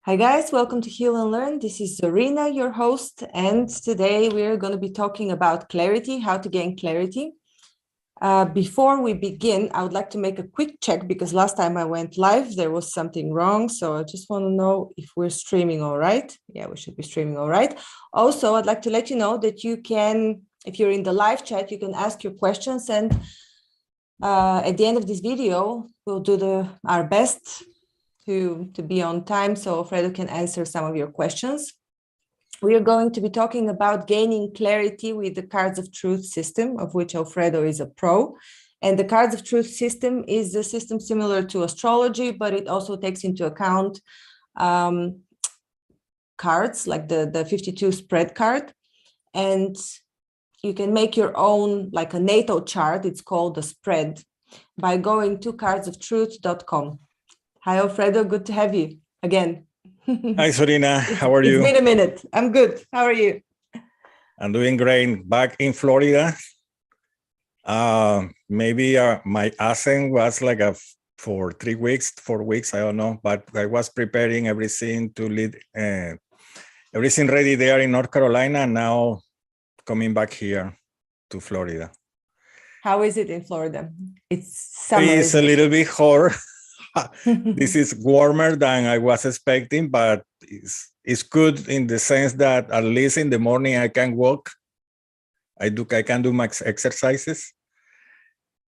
Hi guys, welcome to Heal and Learn. This is Zorina, your host, and today we're going to be talking about clarity, how to gain clarity. Before we begin, I would like to make a quick check because last time I went live, there was something wrong. So I just want to know if we're streaming all right. Yeah, we should be streaming all right. Also, I'd like to let you know that you can, if you're in the live chat, you can ask your questions, and at the end of this video, we'll do our best to be on time so Alfredo can answer some of your questions. We are going to be talking about gaining clarity with the Cards of Truth system, of which Alfredo is a pro. And the Cards of Truth system is a system similar to astrology, but it also takes into account cards like the 52 spread card. And you can make your own, like a natal chart. It's called a spread by going to cardsoftruth.com. Hi, Alfredo. Good to have you again. Hi, Zorina. How are you? It's been a minute. I'm good. How are you? I'm doing great. Back in Florida. Maybe my accent was like for 3 weeks, 4 weeks, I don't know. But I was preparing everything to lead, everything ready there in North Carolina, and now coming back here to Florida. How is it in Florida? It's summer. It's a little bit hot. This is warmer than I was expecting, but it's good in the sense that at least in the morning I can walk. I can do my exercises.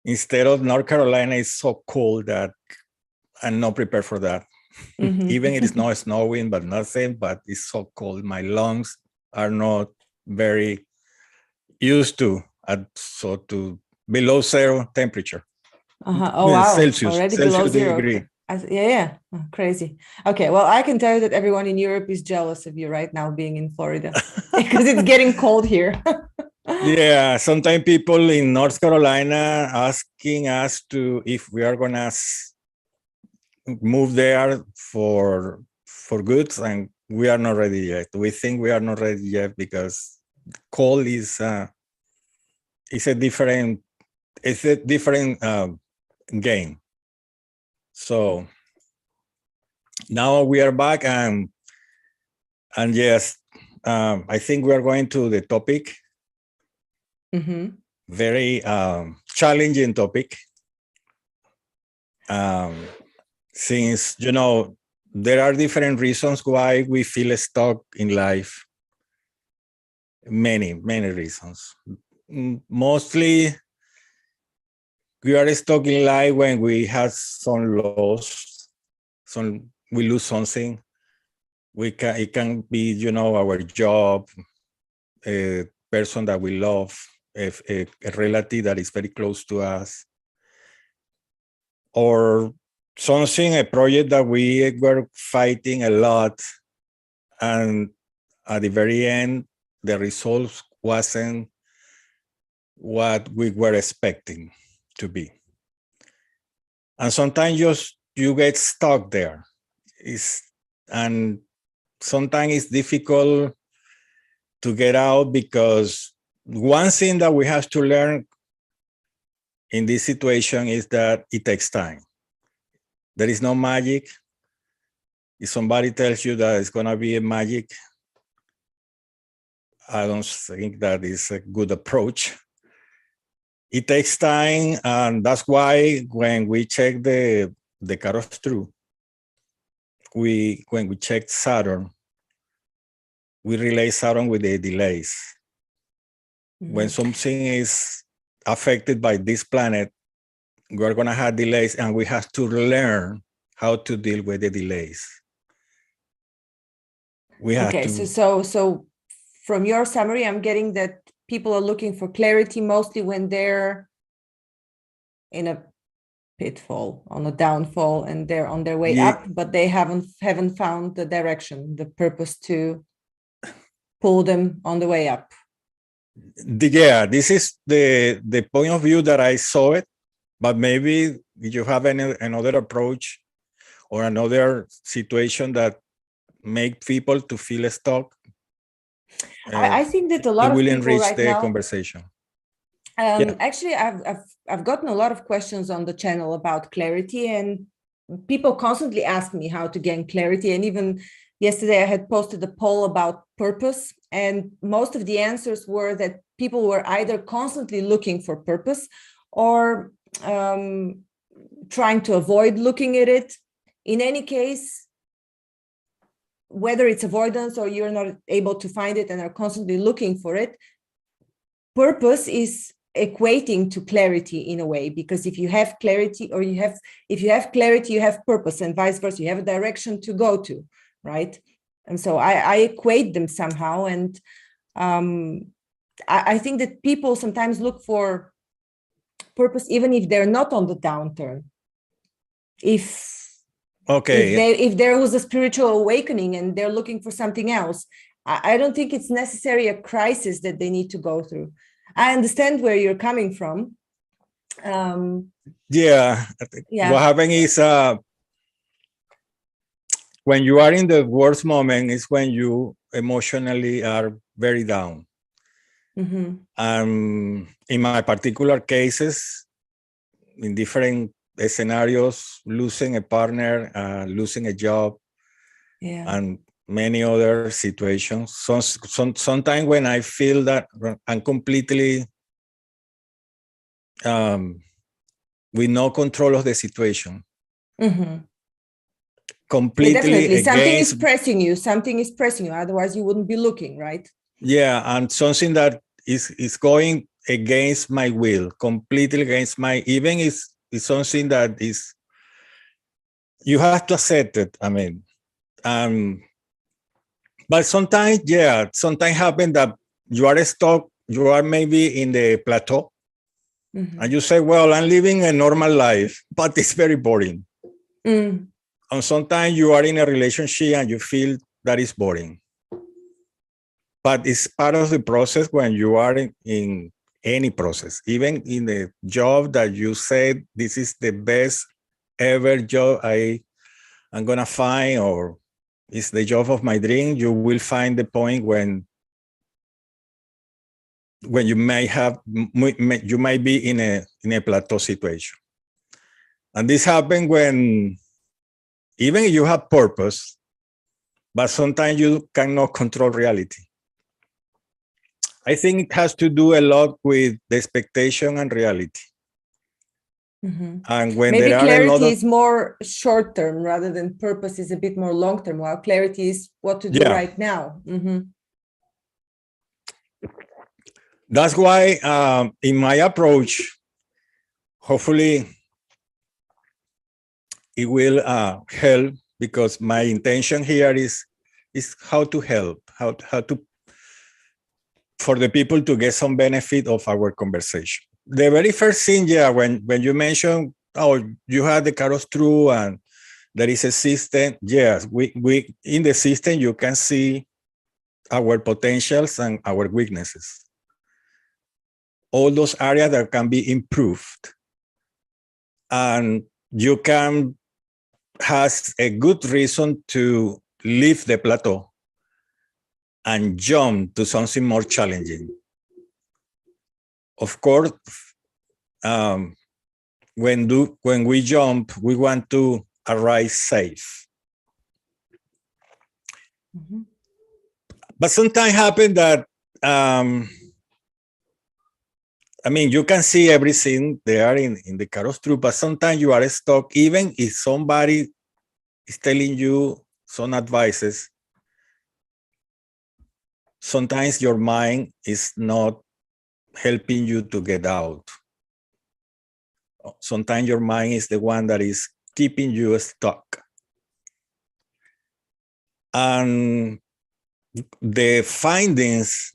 Instead of North Carolina, it's so cold that I'm not prepared for that. Even it is not snowing, but nothing, but it's so cold. My lungs are not very used to below zero temperature. Oh, wow. Celsius, already Celsius below zero. degree. Yeah. Oh, crazy. Okay, well, I can tell you that everyone in Europe is jealous of you right now being in Florida because it's getting cold here. Yeah, sometimes people in North Carolina asking us if we are gonna move there for good, and we are not ready yet. We think we are not ready yet because cold is a different game. So now we are back, and yes, I think we are going to the topic. Very challenging topic. Since there are different reasons why we feel stuck in life. Many reasons. Mostly we are stuck in life when we have some loss, we lose something. It can be, our job, a person that we love, a relative that is very close to us, or something, a project that we were fighting a lot, and at the very end, the result wasn't what we were expecting to be. And sometimes you get stuck there. And sometimes it's difficult to get out, because one thing that we have to learn in this situation is that it takes time. There is no magic. If somebody tells you that it's going to be a magic, I don't think that is a good approach. It takes time, and that's why when we check the card of truth, when we check Saturn, we relate Saturn with the delays. When something is affected by this planet, we're going to have delays, and we have to learn how to deal with the delays. So from your summary, I'm getting that people are looking for clarity mostly when they're in a pitfall, on a downfall, and they're on their way up, but they haven't found the direction, the purpose to pull them on the way up. Yeah, this is the point of view that I saw it, but maybe you have another approach or another situation that make people to feel stuck. I think that a lot of people enrich right the now, conversation. Actually, I've gotten a lot of questions on the channel about clarity, and people constantly ask me how to gain clarity. And even yesterday I had posted a poll about purpose, and most of the answers were that people were either constantly looking for purpose or trying to avoid looking at it. In any case, whether it's avoidance or you're not able to find it and are constantly looking for it, purpose is equating to clarity in a way, because if you have clarity, or if you have clarity, you have purpose, and vice versa, you have a direction to go to, right? And so I equate them somehow. And I think that people sometimes look for purpose even if they're not on the downturn. If there was a spiritual awakening and they're looking for something else, I don't think it's necessarily a crisis that they need to go through. I understand where you're coming from. Yeah, I think what happened is when you are in the worst moment is when you emotionally are very down. In my particular cases, in different scenarios, losing a partner, losing a job, and many other situations. Sometimes when I feel that I'm completely with no control of the situation, completely definitely something is pressing you, otherwise you wouldn't be looking, right? And something that is going against my will, completely against my, even is something that is, you have to accept it. I mean, but sometimes happen that you are stuck, you are maybe in the plateau, and you say, well, I'm living a normal life, but it's very boring. And sometimes you are in a relationship and you feel that is boring. But it's part of the process when you are in any process, even in the job that you said, this is the best ever job I'm gonna find, or it's the job of my dream, you will find the point when you might be in a plateau situation. And this happens when even you have purpose, but sometimes you cannot control reality. I think it has to do a lot with the expectation and reality. And when maybe there are clarity is more short term rather than purpose is a bit more long term, while clarity is what to do right now. That's why in my approach, hopefully it will help, because my intention here is how to help, how to for the people to get some benefit of our conversation. The very first thing, when you mentioned, oh, you had the Caros True and there is a system. Yes, we in the system you can see our potentials and our weaknesses. All those areas that can be improved, and you can has a good reason to leave the plateau and jump to something more challenging. Of course, when we jump, we want to arrive safe. But sometimes happen that, I mean, you can see everything there in the Caros True, but sometimes you are stuck, even if somebody is telling you some advices. Sometimes your mind is not helping you to get out. Sometimes your mind is the one that is keeping you stuck. And the findings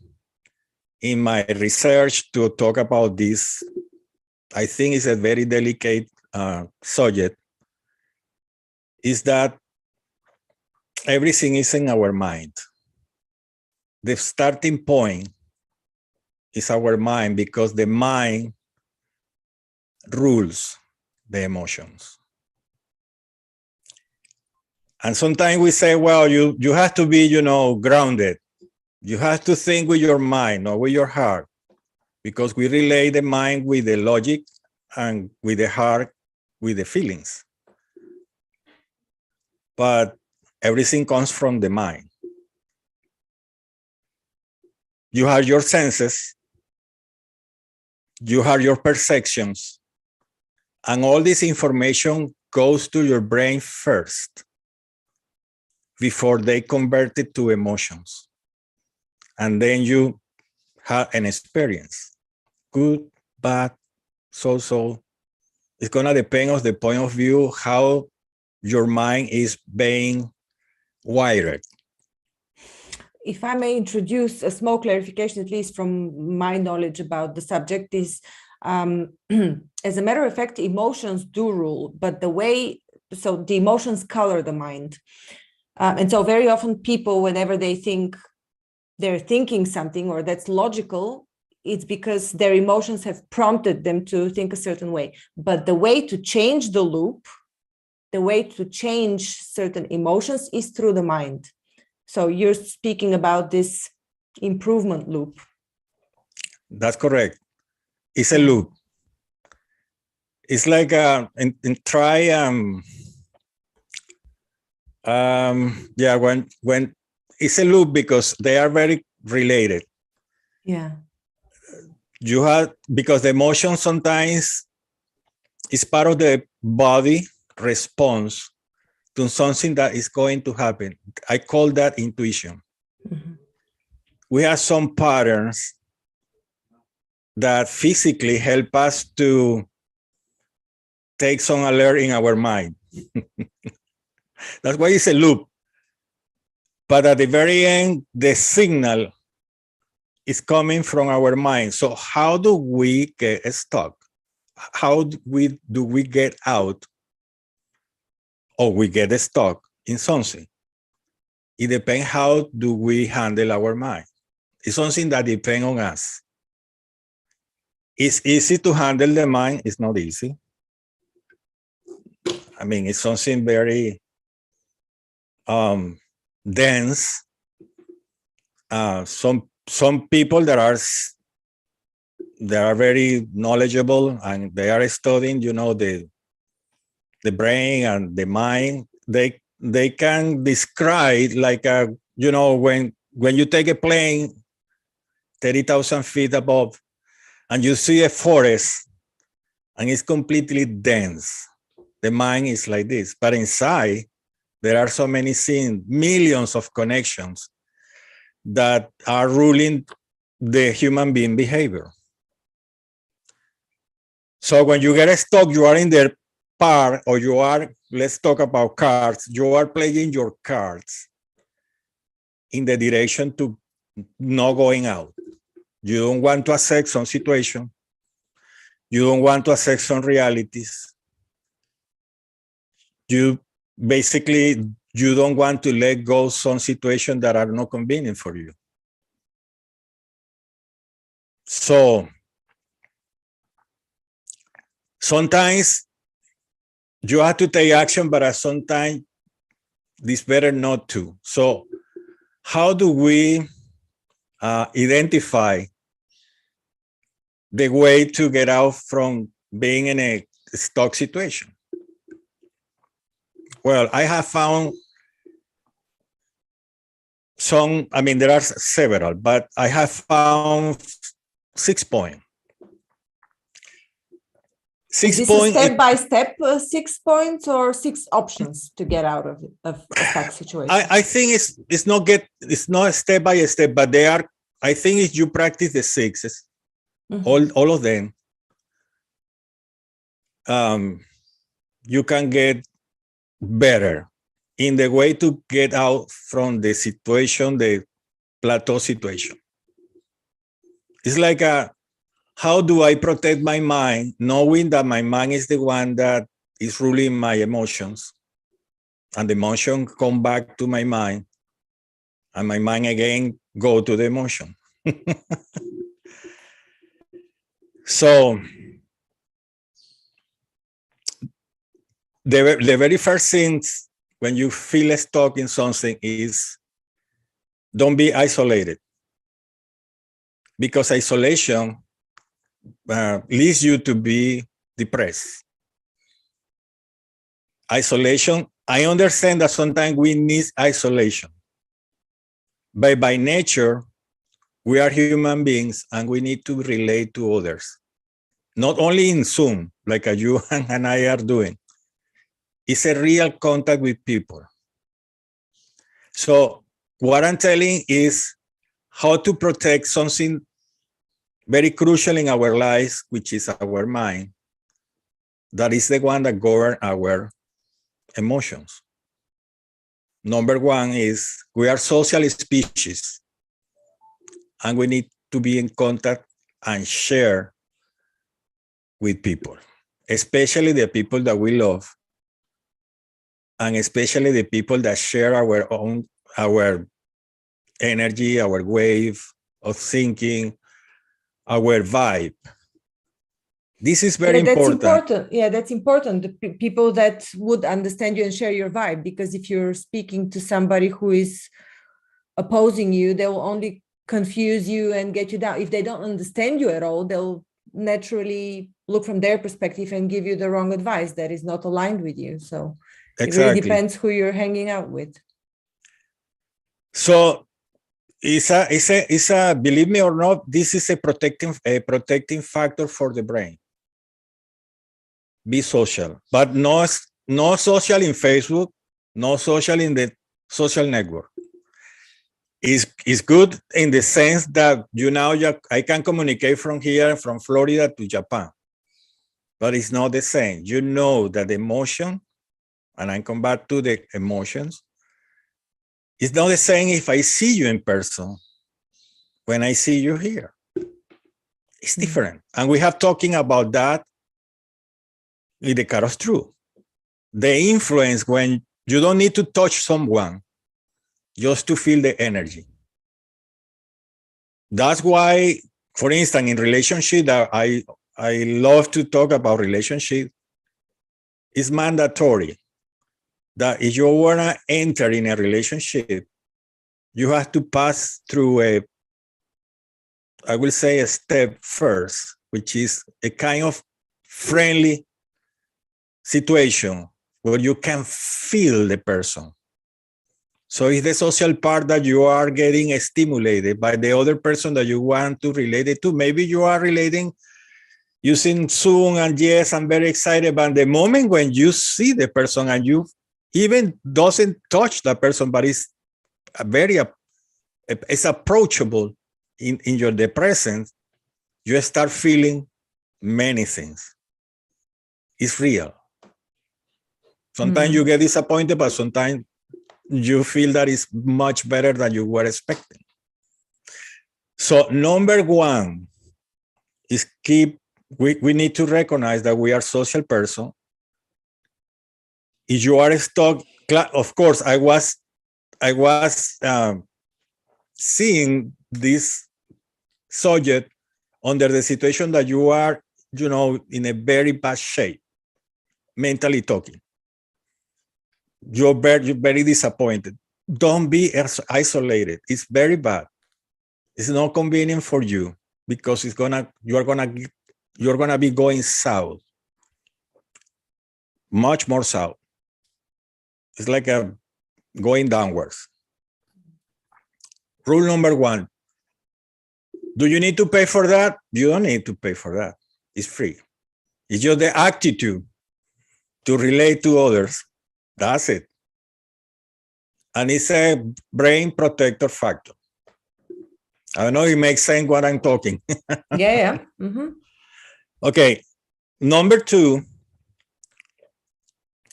in my research to talk about this, I think is a very delicate subject, is that everything is in our mind. The starting point is our mind, because the mind rules the emotions. And sometimes we say, well, you have to be, grounded. You have to think with your mind, not with your heart, because we relate the mind with the logic and with the heart with the feelings. but everything comes from the mind. You have your senses, you have your perceptions, and all this information goes to your brain first before they convert it to emotions. And then you have an experience, good, bad, so. It's gonna depend on the point of view, how your mind is being wired. If I may introduce a small clarification, at least from my knowledge about the subject, is as a matter of fact, emotions do rule, but so the emotions color the mind. And so very often people, whenever they think they're thinking something or that's logical, it's because their emotions have prompted them to think a certain way. But the way to change the loop, the way to change certain emotions is through the mind. So you're speaking about this improvement loop. That's correct. It's a loop. It's like when it's a loop, because they are very related. Yeah. You have, because the emotion sometimes is part of the body response to something that is going to happen. I call that intuition. Mm-hmm. We have some patterns that physically help us to take some alert in our mind. That's why it's a loop. But at the very end, the signal is coming from our mind. So how do we get stuck? How do we get out, or we get stuck in something? It depends how do we handle our mind. It's something that depends on us. It's easy to handle the mind. It's not easy. I mean, it's something very dense. Some people that are very knowledgeable and they are studying, the brain and the mind. They can describe like when you take a plane 30,000 feet above and you see a forest and it's completely dense. The mind is like this, but inside there are so many things, millions of connections that are ruling the human being behavior. So when you get stuck, you are in the part, or you are, let's talk about cards, you are playing your cards in the direction to not going out. You don't want to accept some situation. You don't want to accept some realities. You don't want to let go some situations that are not convenient for you. So sometimes you have to take action, but sometimes it's better not to. So how do we identify the way to get out from being in a stuck situation? Well, I have found there are several, but I have found 6 points. Is this a step-by-step 6 points or 6 options to get out of a stuck situation? I think it's not step by step, but they are. I think if you practice the 6s, all of them, you can get better in the way to get out from the situation, the plateau situation. It's like how do I protect my mind, knowing that my mind is the one that is ruling my emotions, and the emotion come back to my mind, and my mind again go to the emotion. So the very first thing when you feel stuck in something is don't be isolated, because isolation leads you to be depressed. Isolation I understand that sometimes we need isolation. But by nature, we are human beings and we need to relate to others. Not only in Zoom, like you and I are doing. It's a real contact with people. So what I'm telling is how to protect something very crucial in our lives, which is our mind. That is the one that governs our emotions. Number one is we are social species and we need to be in contact and share with people, especially the people that we love, and especially the people that share our energy, our wave of thinking, our vibe. This is very important. Yeah, that's important. The people that would understand you and share your vibe, because if you're speaking to somebody who is opposing you, they will only confuse you and get you down. If they don't understand you at all, they'll naturally look from their perspective and give you the wrong advice that is not aligned with you. So it really depends who you're hanging out with. So it's a believe me or not, this is a protecting factor for the brain. Be social, but no social in Facebook, no social in the social network. Is good in the sense that I can communicate from here, from Florida to Japan, but it's not the same. You know that the emotion, and I come back to the emotions, it's not the same if I see you in person when I see you here. It's different. And we have talking about that with the Caros True. The influence when you don't need to touch someone just to feel the energy. That's why, for instance, in relationship, that I love to talk about relationship, it's mandatory that if you want to enter in a relationship, you have to pass through I will say a step first, which is a kind of friendly situation where you can feel the person. So it's the social part that you are getting stimulated by the other person that you want to relate it to. Maybe you are relating using Zoom and yes, I'm very excited. But the moment when you see the person and you even doesn't touch that person, but it's it's approachable in your presence, you start feeling many things. It's real. Sometimes you get disappointed, but sometimes you feel that it's much better than you were expecting. So number one is we need to recognize that we are social person. If you are stuck, of course, I was seeing this subject under the situation that you are, in a very bad shape, mentally talking. You're very disappointed. Don't be isolated. It's very bad. It's not convenient for you because you're gonna be going south, much more south. It's like going downwards. Rule number one: do you need to pay for that? You don't need to pay for that. It's free. It's just the attitude to relate to others. That's it. And it's a brain protector factor. I don't know if it makes sense what I'm talking. Yeah. Mm-hmm. Okay. Number two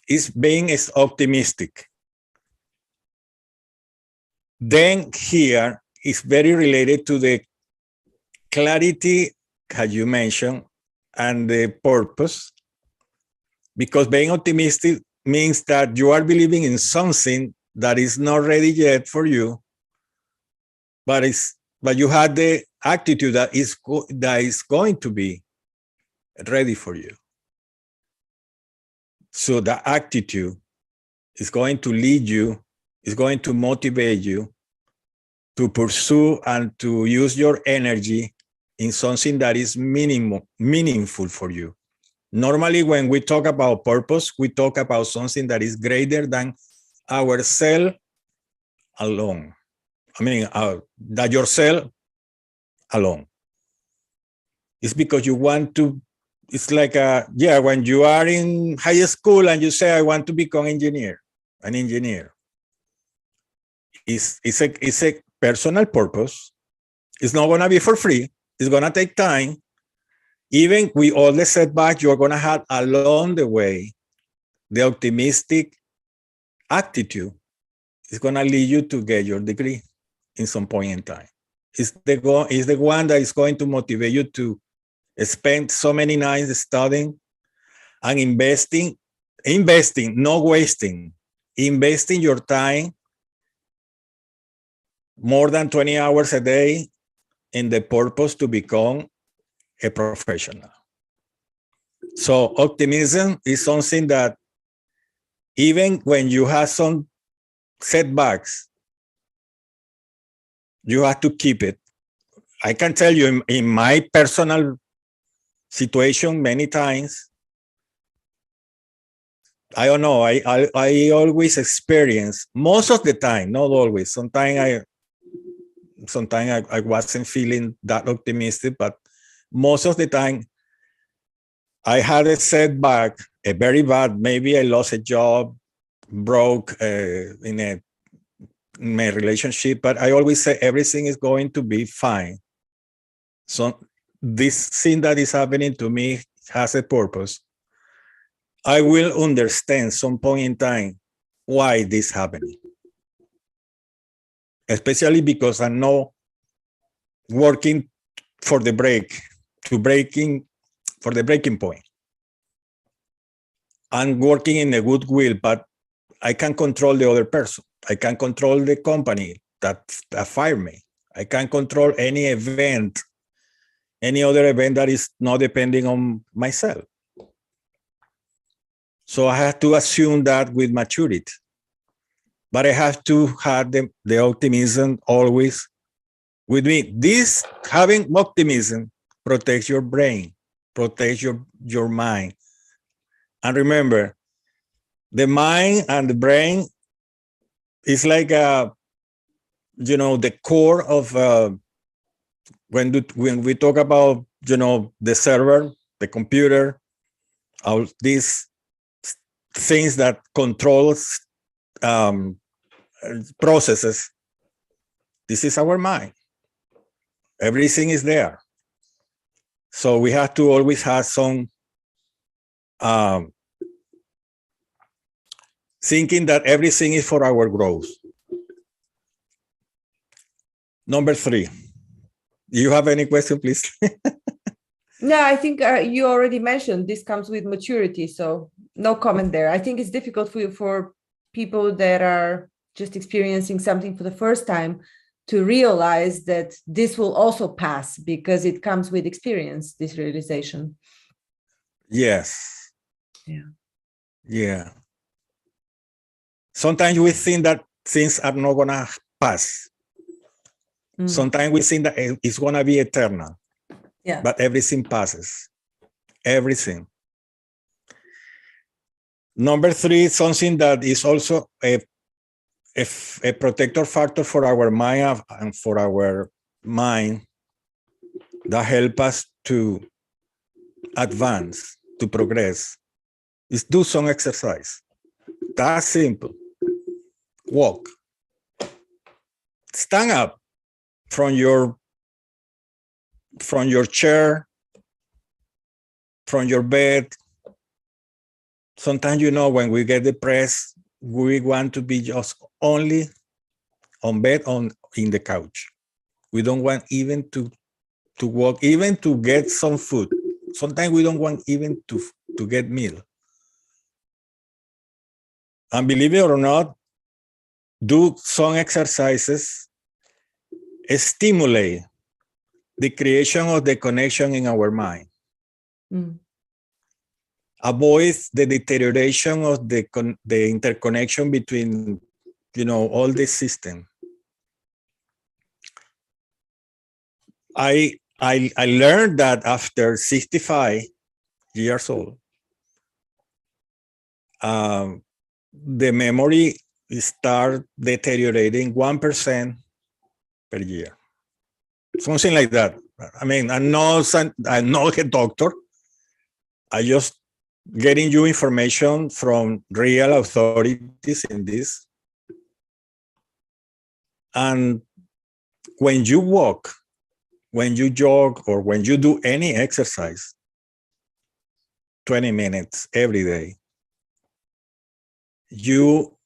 is being optimistic. Then here is very related to the clarity, as you mentioned, and the purpose. Because being optimistic means that you are believing in something that is not ready yet for you, but you have the attitude that is going to be ready for you. So the attitude is going to lead you, is going to motivate you to pursue and to use your energy in something that is meaningful for you. Normally, when we talk about purpose, we talk about something that is greater than ourselves alone. I mean, that yourself alone. It's because you want to, it's like, when you are in high school and you say, I want to become an engineer. It's a personal purpose. It's not going to be for free. It's going to take time. Even with all the setbacks you're going to have along the way, the optimistic attitude is going to lead you to get your degree in some point in time. It's the one that is going to motivate you to spend so many nights studying and investing, not wasting, investing your time more than 20 hours a day in the purpose to become a professional. So optimism is something that even when you have some setbacks, you have to keep it. I can tell you in my personal situation many times, I don't know, I always experience, most of the time, not always, sometimes I wasn't feeling that optimistic, but most of the time I had a setback, a very bad, maybe I lost a job, broke in my relationship, but I always say everything is going to be fine. So this thing that is happening to me has a purpose. I will understand some point in time why this happening. Especially because I'm not working for the breaking point. I'm working in a goodwill, but I can control the other person. I can control the company that fired me. I can control any event, any other event that is not depending on myself. So I have to assume that with maturity. But I have to have the optimism always with me. This having optimism protects your brain, protects your mind. And remember, the mind and the brain is like the core of when we talk about the server, the computer, all these things that controls processes. This is our mind. Everything is there. So we have to always have some thinking that everything is for our growth. Number 3. Do you have any question, please? No, I think you already mentioned this comes with maturity, so no comment there. I think it's difficult for people that are just experiencing something for the first time to realize that this will also pass because it comes with experience, this realization. Yes. Yeah. Yeah. Sometimes we think that things are not gonna pass. Sometimes we think that it's gonna be eternal. Yeah. But everything passes. Everything. Number 3 is something that is also a protector factor for our mind and for our mind that help us to advance, to progress, is do some exercise. That's simple. Walk. Stand up from your chair, from your bed. Sometimes, when we get depressed, we want to be just only on bed, in the couch. We don't want even to walk, even to get some food. Sometimes we don't want even to get meal. And believe it or not, do some exercises stimulate the creation of the connection in our mind. Avoid the deterioration of the interconnection between, all the system. I learned that after 65 years old, the memory start deteriorating 1% per year. Something like that. I mean, I'm not a doctor. I just getting you information from real authorities in this. And when you walk, when you jog, or when you do any exercise, 20 minutes every day, you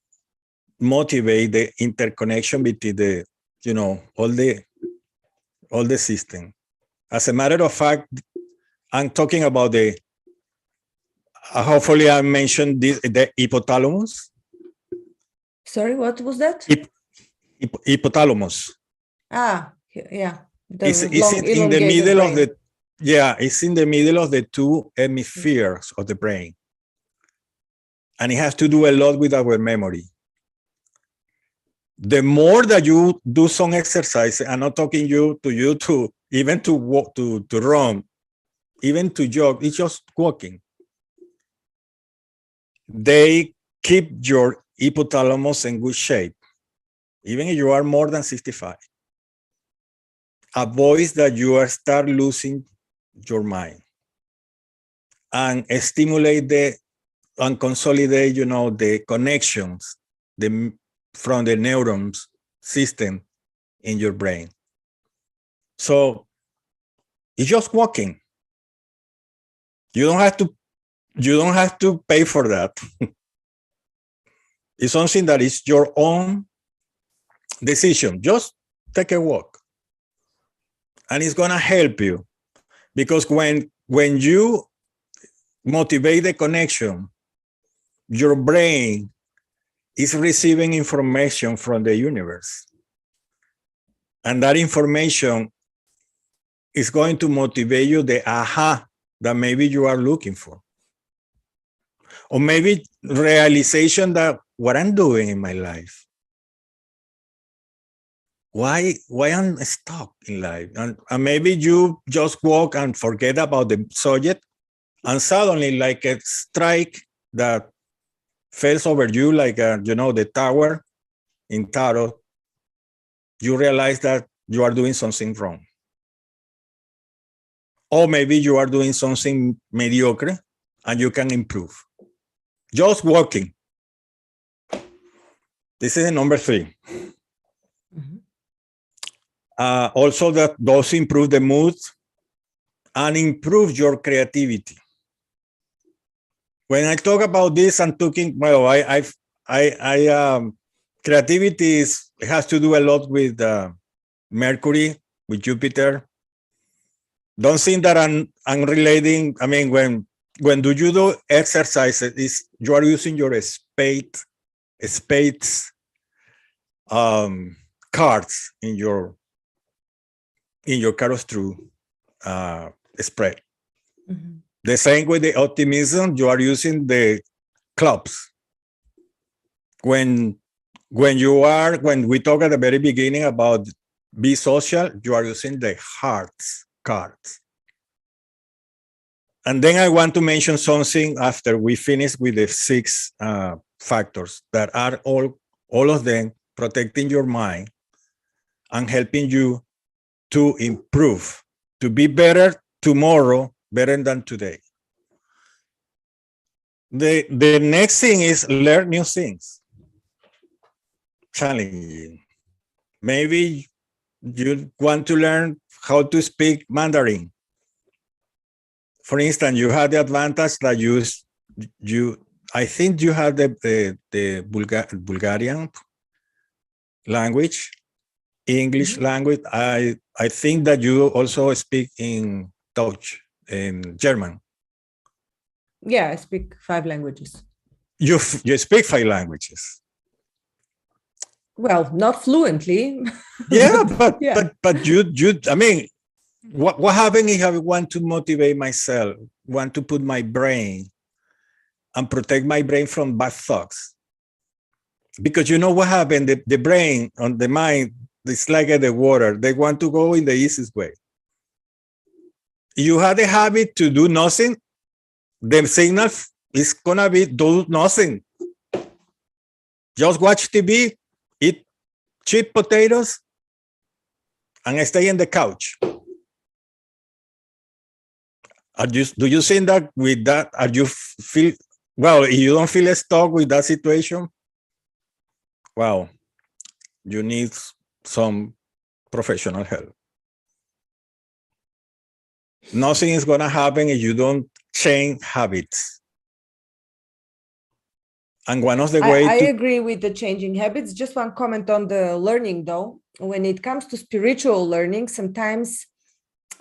motivate the interconnection between the, all the system. As a matter of fact, I'm talking about the, hopefully I mentioned this, the hypothalamus. Sorry, what was that? Hypothalamus. Ah, yeah. It's in the middle of the, it's in the middle of the two hemispheres of the brain. And it has to do a lot with our memory. The more that you do some exercise, I'm not talking to even to walk, to run, even to jog, it's just walking. They keep your hypothalamus in good shape, even if you are more than 65. Avoid that you start losing your mind, and stimulate and consolidate, the connections from the neurons system in your brain. So it's just walking. You don't have to pay for that. It's something that is your own decision. Just take a walk. And it's gonna help you, because when you motivate the connection, your brain is receiving information from the universe. And that information is going to motivate you, the aha that maybe you are looking for. Or maybe realization that what I'm doing in my life, why I'm stuck in life. And maybe you just walk and forget about the subject, and suddenly, like a strike that falls over you, like the tower in tarot, you realize that you are doing something wrong. Or maybe you are doing something mediocre and you can improve. Just walking. This is number 3. Mm-hmm. Also, that does improve the mood and improve your creativity. When I talk about this, I'm talking, well, creativity has to do a lot with Mercury, with Jupiter. Don't think that I'm relating. I mean, when do you do exercises, you are using your spades cards in your Carlos-True spread. Mm-hmm. The same with the optimism, you are using the clubs. When we talk at the very beginning about be social, you are using the hearts cards. And then I want to mention something after we finish with the 6 factors that are all of them protecting your mind and helping you to improve, to be better tomorrow, better than today. The next thing is learn new things. Challenging. Maybe you want to learn how to speak Mandarin. For instance, you have the advantage that I think you have the Bulgarian language, English language. I think that you also speak in Deutsch, in German. Yeah, I speak 5 languages. You speak 5 languages. Well, not fluently. Yeah, but you I mean, what happened if I want to motivate myself, want to put my brain and protect my brain from bad thoughts? Because you know what happened, the brain on the mind, it's like the water. They want to go in the easiest way. You have the habit to do nothing, the signal it's gonna be do nothing. Just watch TV, eat cheap potatoes, and stay in the couch. Do you think that with that, are you feel, well, if you don't feel stuck with that situation, well, you need some professional help. Nothing is going to happen if you don't change habits. And one of the ways I agree with the changing habits. Just one comment on the learning, though. When it comes to spiritual learning, sometimes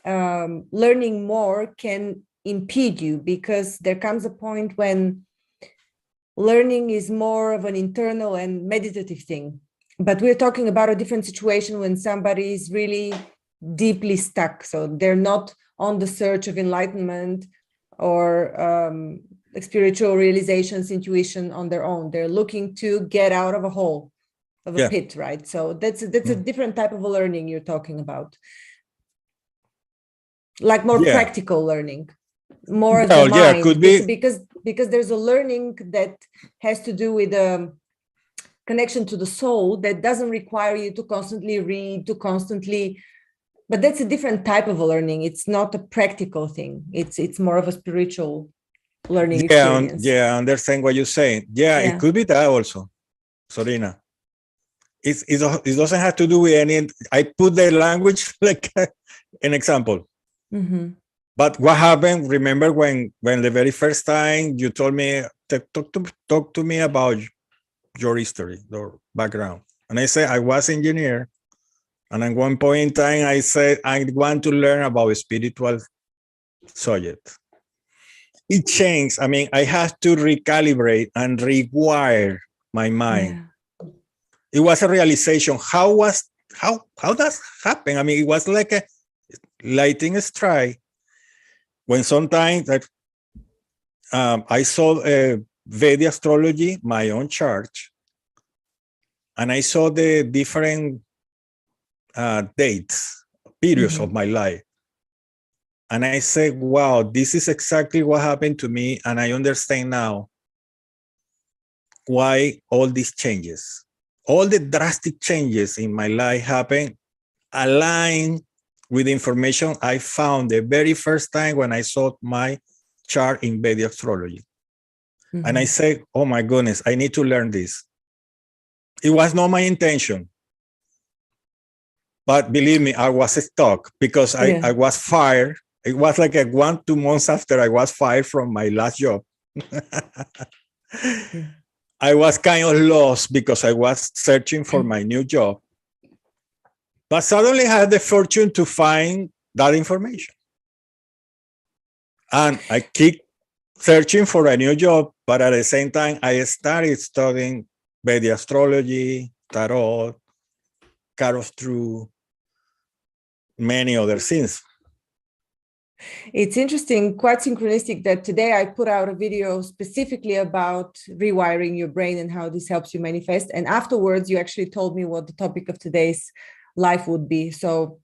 learning more can impede you, because there comes a point when learning is more of an internal and meditative thing. But we're talking about a different situation when somebody is really deeply stuck. So they're not on the search of enlightenment or spiritual realizations, intuition on their own. They're looking to get out of a hole, of a pit, right? So that's a different type of a learning you're talking about. Like more practical learning, more of the mind. Could be. Because there's a learning that has to do with connection to the soul that doesn't require you to constantly read, but that's a different type of a learning. It's not a practical thing. It's more of a spiritual learning experience. Yeah, I understand what you're saying. Yeah, it could be that also, Zorina. It doesn't have to do with any, I put the language like an example. Mm-hmm. But what happened, remember when the very first time you told me, talk to me about your history, your background. And I said, I was engineer. And at one point in time, I said, I want to learn about a spiritual subject. It changed. I mean, I had to recalibrate and rewire my mind. Yeah. It was a realization. How does happen? I mean, it was like a lightning strike. When sometimes that I saw Vedic astrology, my own chart, and I saw the different dates, periods of my life. And I said, wow, this is exactly what happened to me. And I understand now why all these changes, all the drastic changes in my life happen aligned with the information I found the very first time when I saw my chart in Vedic astrology. And I said, oh my goodness, I need to learn this. It was not my intention. But believe me, I was stuck because I was fired. It was like 1-2 months after I was fired from my last job. I was kind of lost because I was searching for my new job. But suddenly I had the fortune to find that information. And I keep searching for a new job, but at the same time, I started studying Vedic astrology, tarot, Carol's True, many other things. It's interesting, quite synchronistic, that today I put out a video specifically about rewiring your brain and how this helps you manifest. And afterwards, you actually told me what the topic of today's life would be. So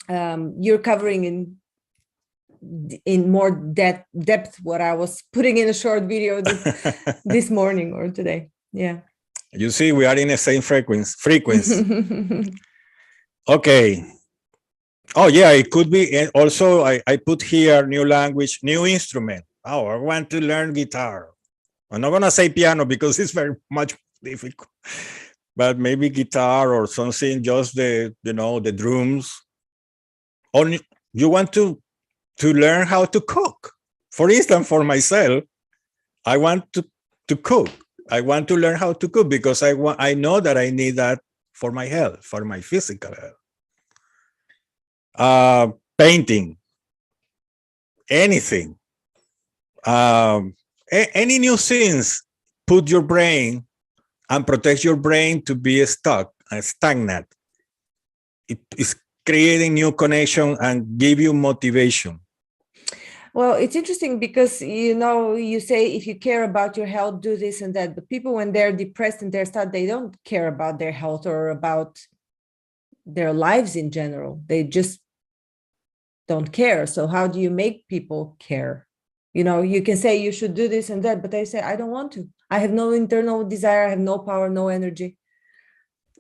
you're covering in more depth what I was putting in a short video this morning or today. Yeah. You see, we are in the same frequency. Okay. Oh, yeah, it could be. Also, I put here new language, new instrument. Oh, I want to learn guitar. I'm not going to say piano because it's very much difficult. But maybe guitar or something, just the drums. Or you want to learn how to cook. For instance, for myself, I want to cook. I want to learn how to cook because I know that I need that for my health, for my physical health. Painting, anything, any new things, put your brain and protect your brain to be stuck and stagnant. It is creating new connection and give you motivation. Well, it's interesting because, you say if you care about your health, do this and that. But people, when they're depressed and they're sad, they don't care about their health or about their lives in general. They just don't care. So how do you make people care? You know, you can say you should do this and that, but I say, I don't want to. I have no internal desire. I have no power, no energy.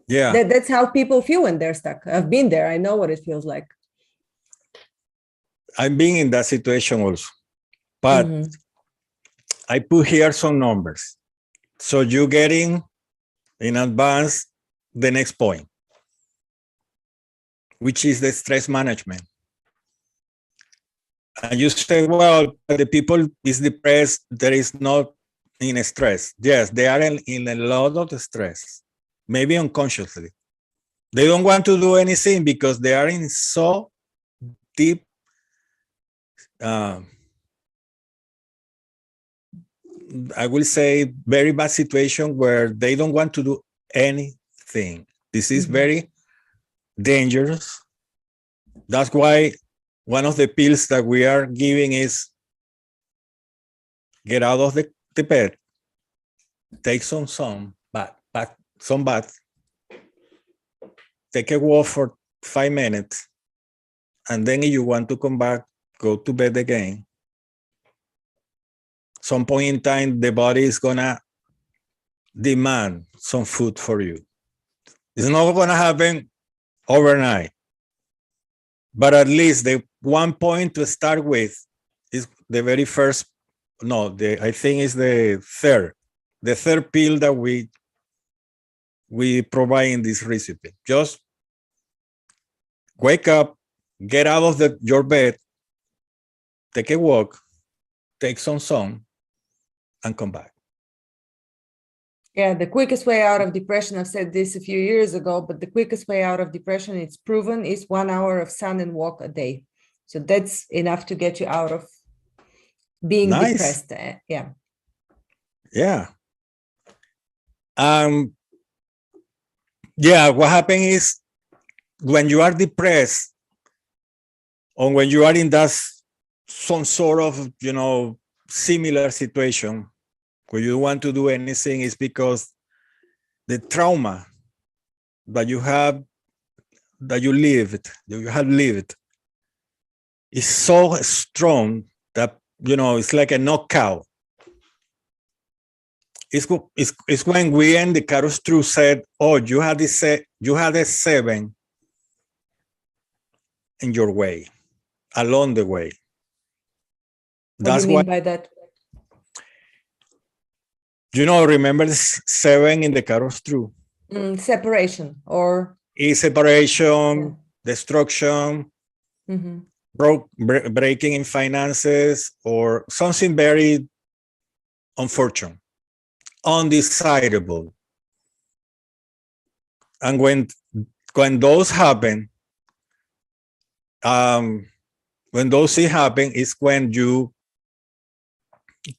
Yeah. That's how people feel when they're stuck. I've been there. I know what it feels like. I've been in that situation also, but I put here some numbers. So you getting in advance the next point, which is the stress management. And you say, well, the people is depressed, there is not in stress. Yes, they are in a lot of stress, maybe unconsciously. They don't want to do anything because they are in so deep I will say very bad situation where they don't want to do anything. This is very dangerous. That's why one of the pills that we are giving is get out of the bed, take some bath, take a walk for 5 minutes, and then if you want to come back, go to bed again. Some point in time, the body is gonna demand some food for you. It's not gonna happen overnight, but at least the one point to start with is the very first. No, I think is the third pill that we provide in this recipe. Just wake up, get out of your bed, take a walk, take some sun, and come back. Yeah, the quickest way out of depression, I've said this a few years ago, but the quickest way out of depression, it's proven, is 1 hour of sun and walk a day. So that's enough to get you out of being depressed. Yeah. Yeah. Yeah, what happens is when you are depressed or when you are in that some sort of, similar situation where you want to do anything is because the trauma that you have lived is so strong that, it's like a knockout. It's when we end the Carus True said, oh, you had a 7 in your way, along the way. What do you mean by that? Remember the 7 in the Carus True? Separation or? Separation, destruction, breaking in finances, or something very unfortunate, undesirable. And when those happen, when those things happen, is when you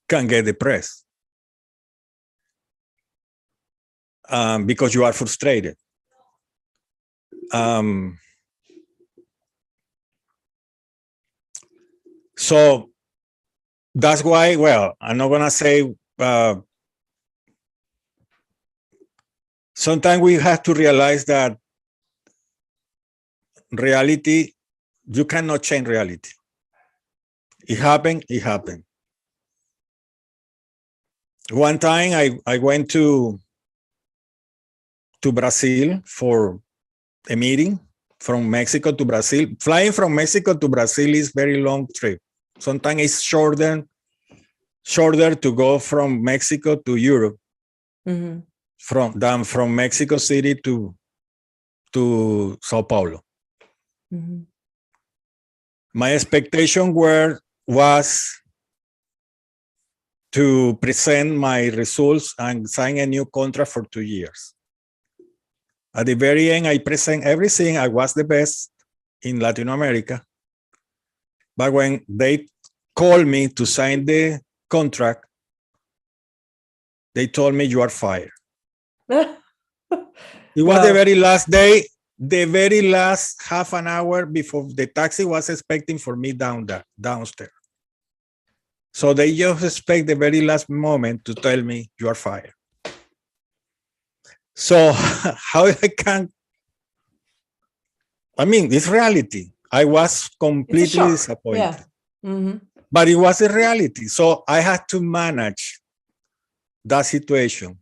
can get depressed because you are frustrated. So that's why, well, I'm not gonna say, sometimes we have to realize that reality, you cannot change reality. It happened. One time I went to Brazil for a meeting from Mexico to Brazil. Flying from Mexico to Brazil is very long trip. Sometimes it's shorter to go from Mexico to Europe than from Mexico City to Sao Paulo. My expectation was to present my results and sign a new contract for 2 years. At the very end, I present everything. I was the best in Latin America. But when they called me to sign the contract, they told me, you are fired. It was the very last day, the very last half an hour before the taxi was expecting for me downstairs. So they just expect the very last moment to tell me, you are fired. So how I mean, it's reality. I was completely disappointed. Yeah. but it was a reality. So I had to manage that situation.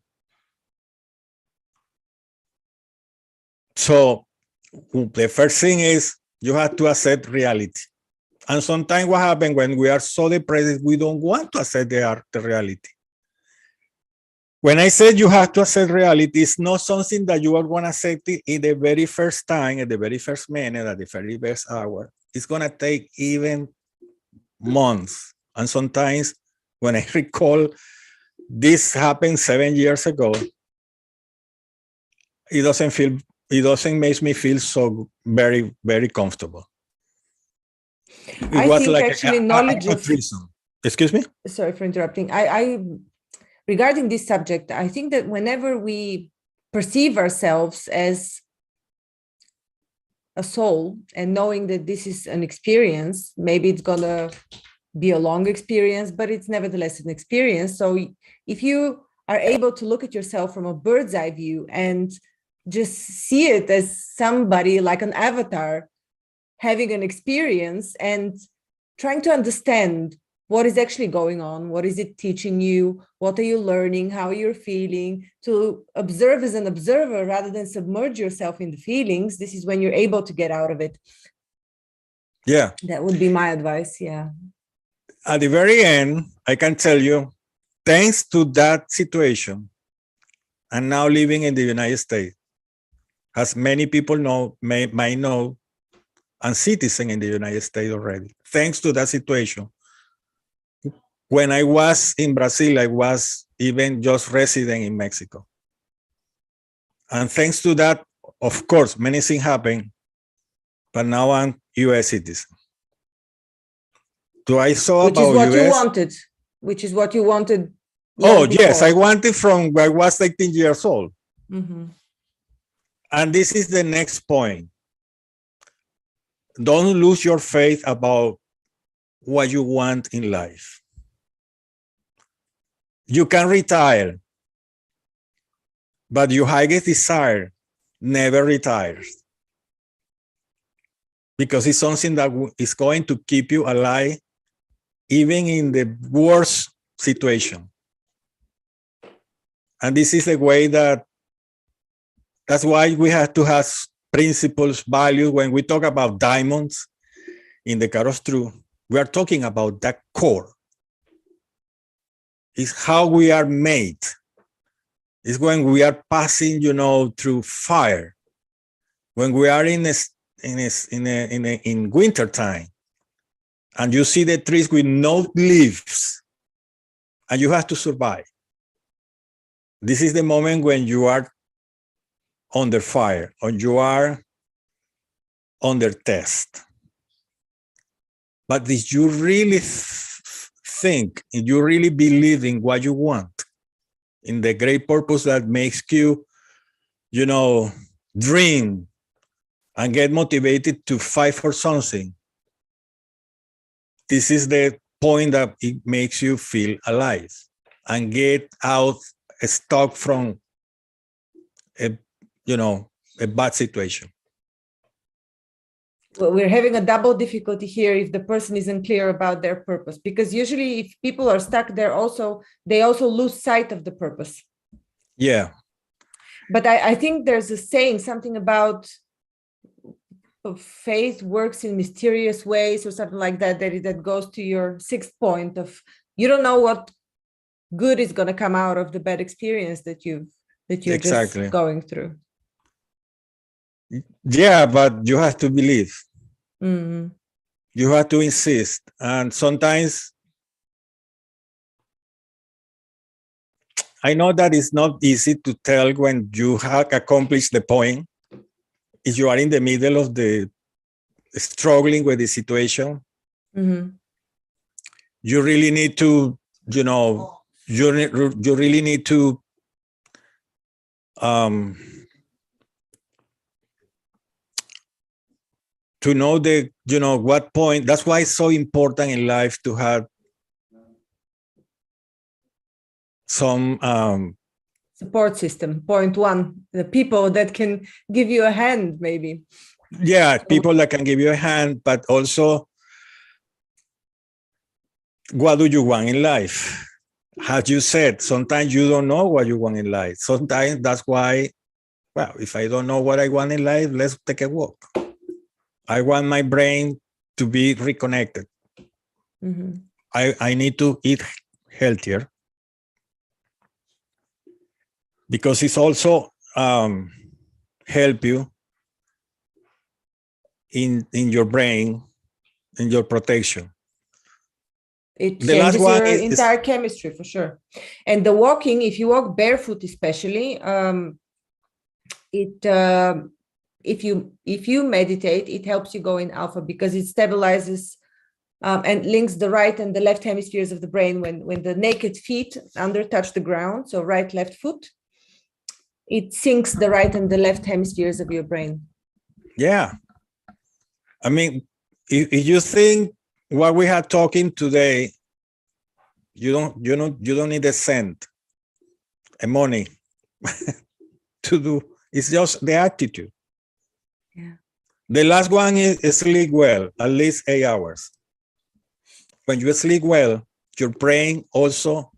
So the first thing is you have to accept reality. And sometimes what happens when we are so depressed, we don't want to accept the reality. When I said you have to accept reality, it's not something that you are going to accept it in the very first time, at the very first minute, at the very first hour. It's going to take even months. And sometimes when I recall this happened 7 years ago, it doesn't make me feel so very, very comfortable. It was think like actually knowledge a of treason. Excuse me? Sorry for interrupting. I regarding this subject, I think that whenever we perceive ourselves as a soul and knowing that this is an experience, maybe it's gonna be a long experience, but it's nevertheless an experience. So if you are able to look at yourself from a bird's eye view and just see it as somebody like an avatar having an experience and trying to understand what is actually going on, what is it teaching you, what are you learning, how you're feeling, to observe as an observer rather than submerge yourself in the feelings, this is when you're able to get out of it. Yeah. That would be my advice, yeah. At the very end, I can tell you, thanks to that situation, I'm now living in the United States. As many people know, might know, I'm citizen in the United States already. Thanks to that situation. When I was in Brazil, I was even just resident in Mexico. And thanks to that, of course, many things happened, but now I'm US citizen. Do I saw Which about is what US? you wanted, which is what you wanted. Oh, yes, I wanted from I was 18 years old. Mm-hmm. And this is the next point. Don't lose your faith about what you want in life. You can retire, but your highest desire never retires, because it's something that is going to keep you alive even in the worst situation. And this is the way that's why we have to have principles, values. When we talk about diamonds in the Kairos True, we are talking about that core. It's how we are made. It's when we are passing, through fire. When we are in winter time, and you see the trees with no leaves, and you have to survive. This is the moment when you are under fire, or you are under test. But if you really think, if you really believe in what you want, in the great purpose that makes you, dream and get motivated to fight for something, this is the point that it makes you feel alive and get out stuck from a bad situation. Well, we're having a double difficulty here if the person isn't clear about their purpose, because usually if people are stuck, they also lose sight of the purpose. Yeah. But I think there's a saying, something about faith works in mysterious ways or something like that, that goes to your sixth point of you don't know what good is going to come out of the bad experience that you're Exactly. just going through. Yeah, but you have to believe. Mm-hmm. You have to insist. And sometimes I know that it's not easy to tell when you have accomplished the point. If you are in the middle of the struggling with the situation, mm-hmm. you really need to, you really need to know what point. That's why it's so important in life to have some support system. Point one, the people that can give you a hand, maybe. Yeah, people that can give you a hand, but also what do you want in life? As you said, sometimes you don't know what you want in life. Sometimes that's why, well, if I don't know what I want in life, let's take a walk. I want my brain to be reconnected. Mm-hmm. I need to eat healthier because it's also help you in your brain, in your protection. It The last changes one your is entire chemistry for sure. And the walking, if you walk barefoot, especially, if you meditate, it helps you go in alpha because it stabilizes and links the right and the left hemispheres of the brain when the naked feet under touch the ground, so right, left foot, it syncs the right and the left hemispheres of your brain. Yeah. I mean, if you think what we are talking today, you don't need a cent, a money to do. It's just the attitude. Yeah. The last one is sleep well, at least 8 hours. When you sleep well, your brain also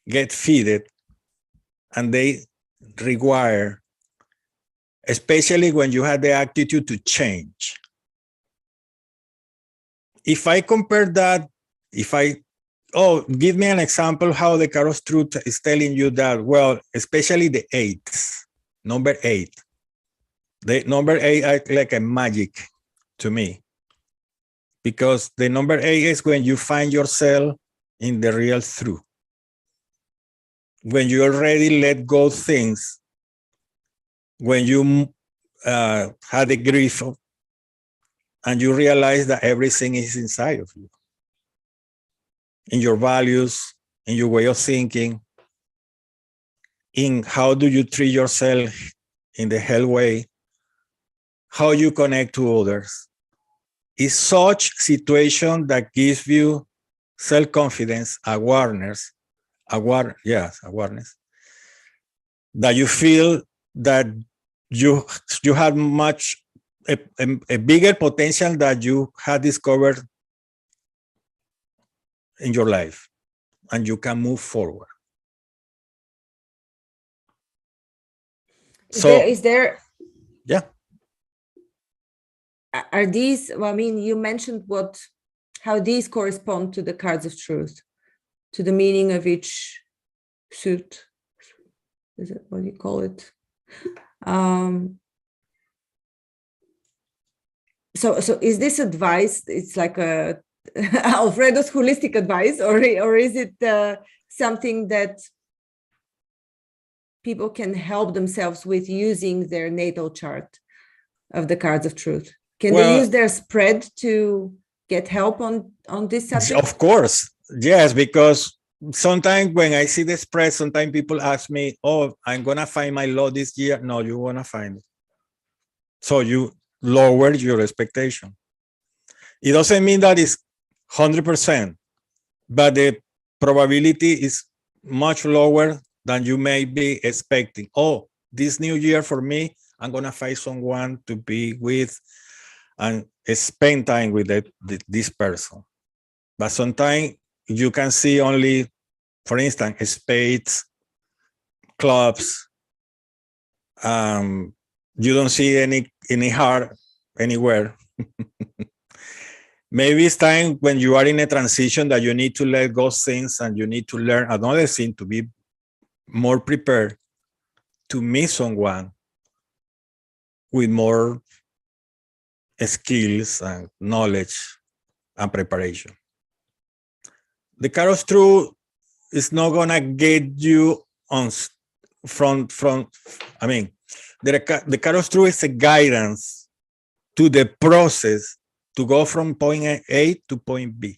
gets fed and they require, especially when you have the attitude to change. If I compare that, give me an example how the Carol's Truth is telling you that, well, especially the 8th, number 8. The number 8 is like a magic to me because the number 8 is when you find yourself in the real truth. When you already let go things, when you had a grief and you realize that everything is inside of you, in your values, in your way of thinking, in how do you treat yourself in the health way, how you connect to others. It's such situation that gives you self-confidence, awareness, that you feel that you had a bigger potential that you had discovered in your life, and you can move forward. Is there yeah. Are these, well, I mean, you mentioned how these correspond to the cards of truth, to the meaning of each suit. Is it what you call it? So is this advice, it's like a Alfredo's holistic advice, or is it something that people can help themselves with using their natal chart of the cards of truth? Can they use their spread to get help on this subject? Of course, yes, because sometimes when I see the spread, sometimes people ask me, oh, I'm going to find my law this year. No, you want to find it. So you lower your expectation. It doesn't mean that it's 100%, but the probability is much lower than you may be expecting. Oh, this new year for me, I'm going to find someone to be with and spend time with this person. But sometimes you can see only, for instance, spades, clubs. You don't see any heart anywhere. Maybe it's time when you are in a transition that you need to let go things and you need to learn another thing to be more prepared to meet someone with more skills and knowledge and preparation. The Carol's Truth is not gonna get you on I mean, the Carol's Truth is a guidance to the process to go from point A to point B.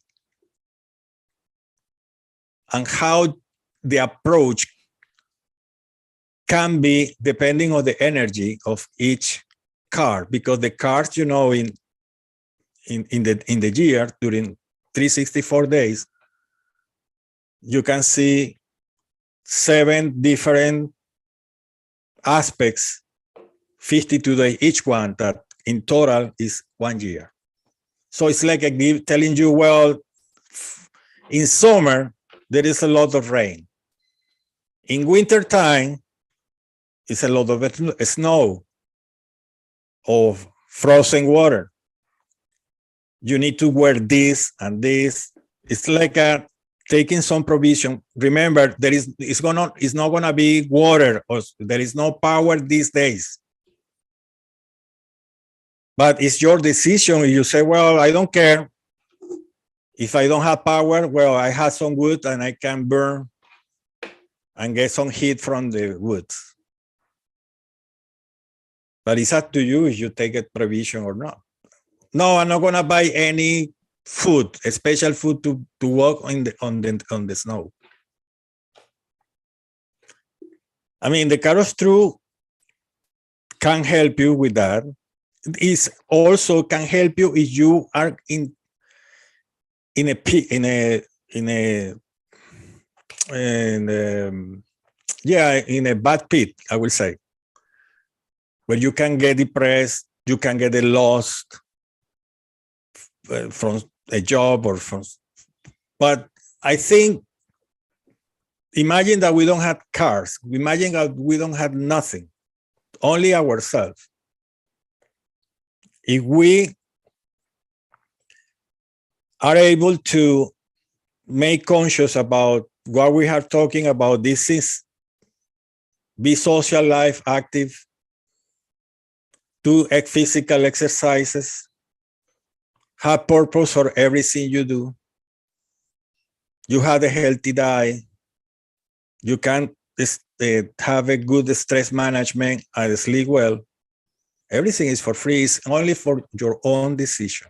And how the approach can be depending on the energy of each card, because the cards, in the year during 364 days, you can see 7 different aspects, 52 days each one, that in total is 1 year. So it's like telling you, well, In summer, there is a lot of rain. In winter time, it's a lot of snow or frozen water. You need to wear this and this. It's like taking some provision. Remember, it's not gonna be water, or there is no power these days. But it's your decision. You say, well, I don't care. If I don't have power, well, I have some wood and I can burn and get some heat from the wood. But it's up to you if you take a provision or not. No, I'm not gonna buy any food, a special food to walk on the snow. I mean, the Carol True can help you with that. It also can help you if you are in a bad pit, I will say, where you can get depressed, you can get lost from a job or from. But I think, imagine that we don't have cars. Imagine that we don't have nothing, only ourselves. If we are able to make conscious about what we are talking about, this is be social life active, do physical exercises, have purpose for everything you do. You have a healthy diet. You can have a good stress management and sleep well. Everything is for free. It's only for your own decision.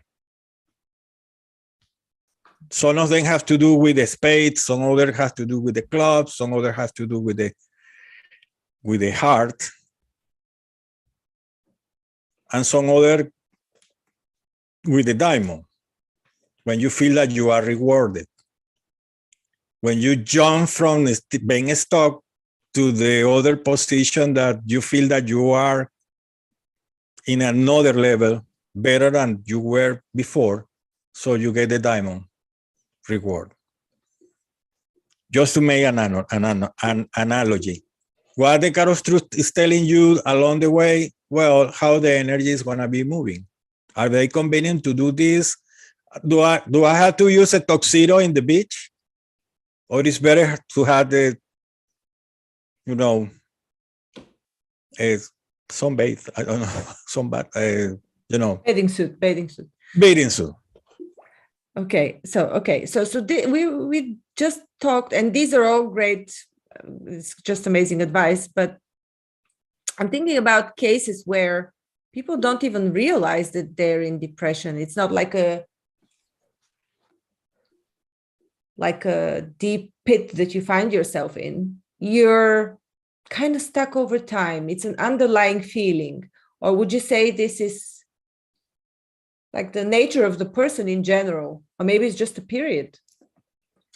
Some of them have to do with the spades. Some other have to do with the clubs. Some other have to do with the heart. And some other with the diamond. When you feel that you are rewarded. When you jump from being stuck to the other position that you feel that you are in another level better than you were before, so you get the diamond reward. Just to make an analogy. What the Carol Truth is telling you along the way, well, how the energy is going to be moving. Are they convenient to do this? Do I have to use a tuxedo in the beach? Or it's better to have the, sunbathe, I don't know, Bathing suit. Bathing suit. Okay, so we just talked, and these are all great. It's just amazing advice, but I'm thinking about cases where people don't even realize that they're in depression. It's not like a deep pit that you find yourself in. You're kind of stuck over time. It's an underlying feeling. Or would you say this is like the nature of the person in general? Or maybe it's just a period.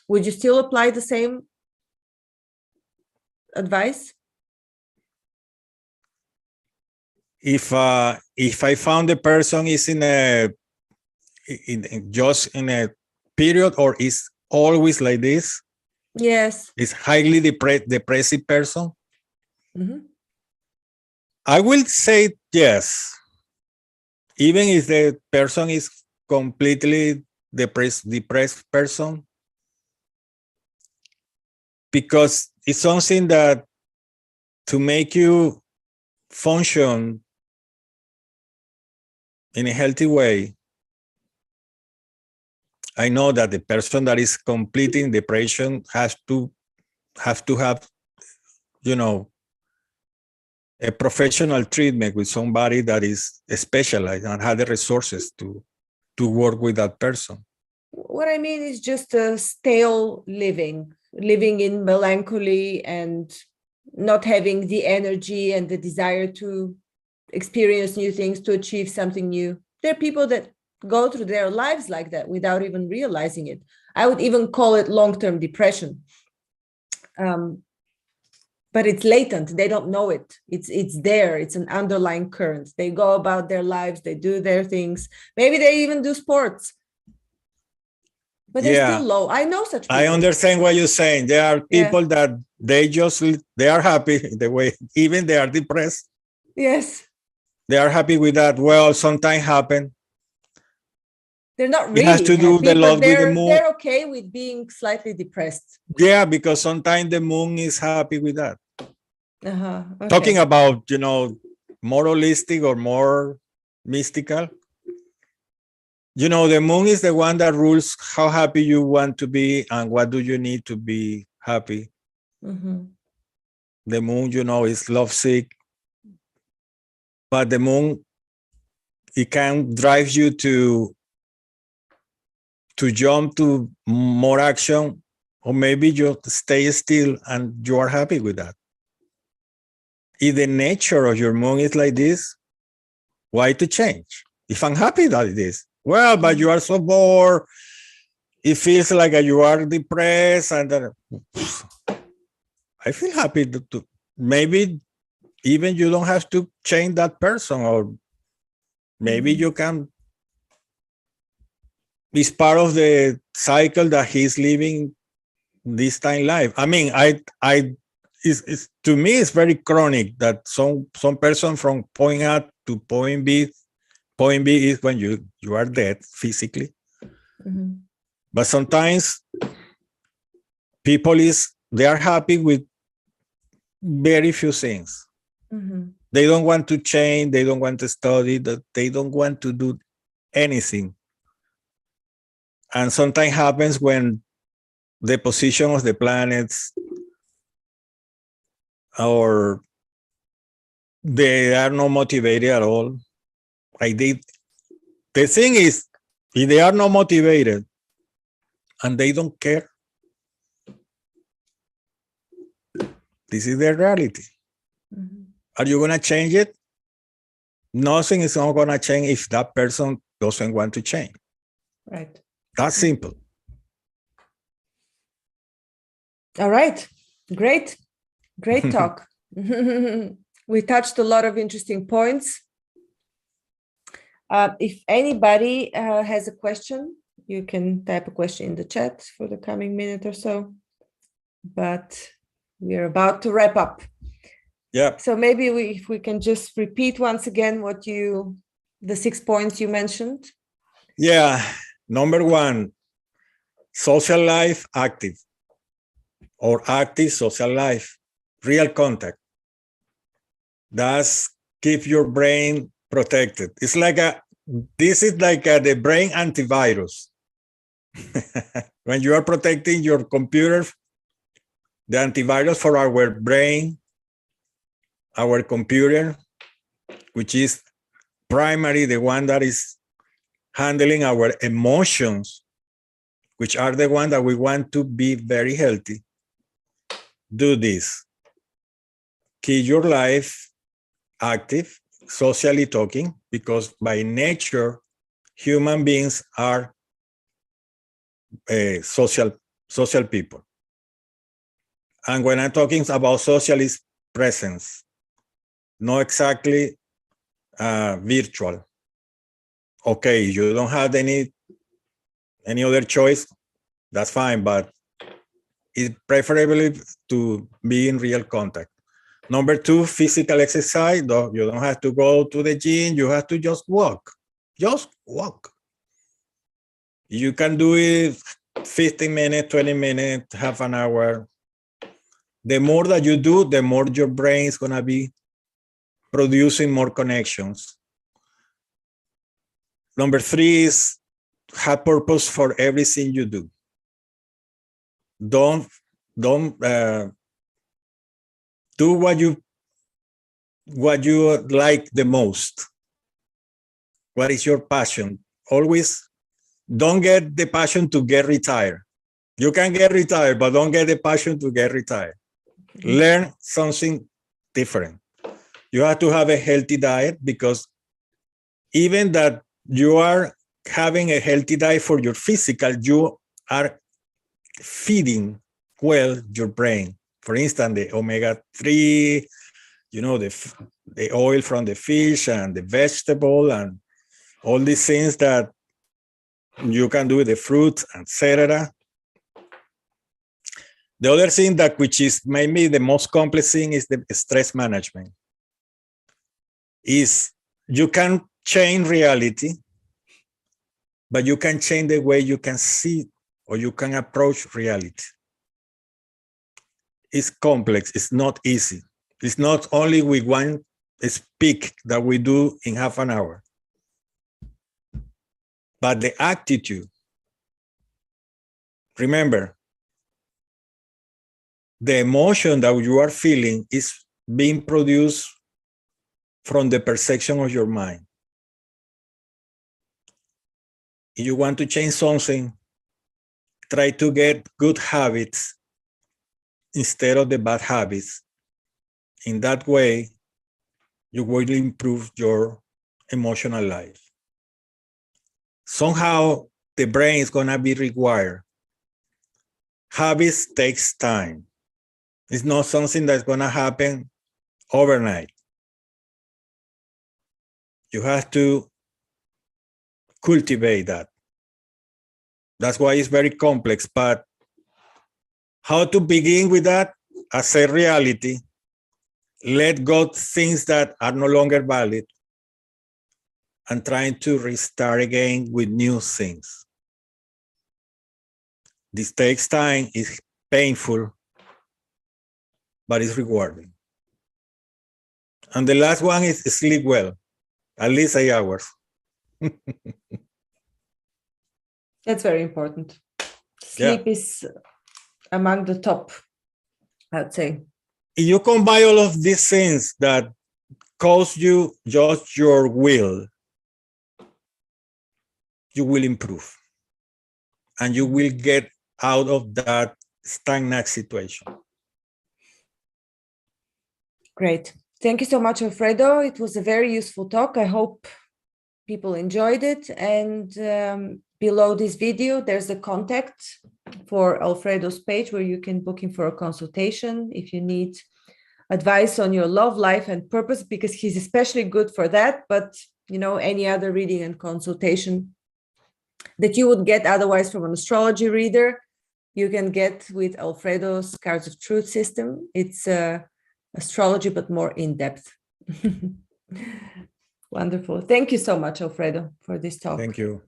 Would you still apply the same advice? If I found the person is just in a period, or is always like this? Yes. Is highly depressive person? Mm-hmm. I will say yes. Even if the person is completely depressed person, because it's something that to make you function in a healthy way. I know that the person that is completely in depression has to have, a professional treatment with somebody that is specialized and has the resources to work with that person. What I mean is just a stale living in melancholy and not having the energy and the desire to experience new things, to achieve something new. There are people that go through their lives like that without even realizing it. I would even call it long-term depression. But it's latent. They don't know it. It's there. It's an underlying current. They go about their lives. They do their things. Maybe they even do sports. but they're still low. I know such people. I understand what you're saying. There are people that they are happy the way, even they are depressed. Yes. They are happy with that. Well, sometimes happen. They're not really it has to happy, do the lot with the moon. They're okay with being slightly depressed. Yeah, because sometimes the moon is happy with that. Okay. Talking about, more holistic or more mystical. The moon is the one that rules how happy you want to be and what do you need to be happy. Mm-hmm. The moon, is lovesick. But the moon, it can drive you to jump to more action, or maybe you stay still and you are happy with that. If the nature of your moon is like this, why to change? If I'm happy that it is. Well, but you are so bored. It feels like you are depressed, and I feel happy to maybe even you don't have to change that person, or maybe you can. It's part of the cycle that he's living this time life. I mean, it's to me it's very chronic that some person from point A to point B. Point B is when you are dead physically. Mm-hmm. But sometimes people they are happy with very few things. Mm-hmm. They don't want to change. They don't want to study. They don't want to do anything. And sometimes happens when the position of the planets or they are not motivated at all. Like the thing is, if they are not motivated and they don't care, this is their reality. Mm-hmm. Are you going to change it? Nothing is not going to change if that person doesn't want to change. Right. That's simple. All right. Great talk. We touched a lot of interesting points. If anybody has a question, you can type a question in the chat for the coming minute or so. But we're about to wrap up. Yeah. So maybe if we can just repeat once again the 6 points you mentioned. Yeah. Number 1, social life active or active social life, real contact. That's keep your brain protected. It's like this is like the brain antivirus. When you are protecting your computer, the antivirus for our brain, our computer, which is primarily the one that is handling our emotions, which are the one that we want to be very healthy. Do this. Keep your life active, socially talking, because by nature, human beings are social people. And when I'm talking about social, is presence, not exactly virtual. Okay, you don't have any other choice, that's fine, but it's preferably to be in real contact. Number 2, physical exercise. You don't have to go to the gym. You have to just walk. Just walk. You can do it 15 minutes, 20 minutes, half an hour. The more that you do, the more your brain is going to be producing more connections. Number 3 is have purpose for everything you do. Don't do what you like the most. What is your passion? Always don't get the passion to get retired. You can get retired, but don't get the passion to get retired. Mm-hmm. Learn something different. You have to have a healthy diet, because even that you are having a healthy diet for your physical, you are feeding well your brain. For instance, the omega-3, the oil from the fish and the vegetable and all these things that You can do the fruits, etc. The other thing that, which is maybe the most complex thing, is the stress management. Is you can change reality, but you can change the way you can see or you can approach reality. It's complex, it's not easy. It's not only with one speak that we do in half an hour, but the attitude. Remember, the emotion that you are feeling is being produced from the perception of your mind. If you want to change something, try to get good habits instead of the bad habits. In that way, you will improve your emotional life. Somehow, the brain is going to be rewired. Habits takes time. It's not something that's going to happen overnight. You have to cultivate that. That's why it's very complex, but how to begin with that? Accept reality, let go things that are no longer valid, and trying to restart again with new things. This takes time, it's painful, but it's rewarding. And the last one is sleep well, at least 8 hours. That's very important. Sleep is among the top, I'd say. If you combine all of these things that cause you just your will, you will improve. And you will get out of that stagnant situation. Great. Thank you so much, Alfredo. It was a very useful talk. I hope people enjoyed it. And below this video, there's a contact for Alfredo's page where you can book him for a consultation if you need advice on your love life and purpose, because he's especially good for that. But, you know, any other reading and consultation that you would get otherwise from an astrology reader, you can get with Alfredo's Cards of Truth system. It's astrology, but more in-depth. Wonderful. Thank you so much, Alfredo, for this talk. Thank you.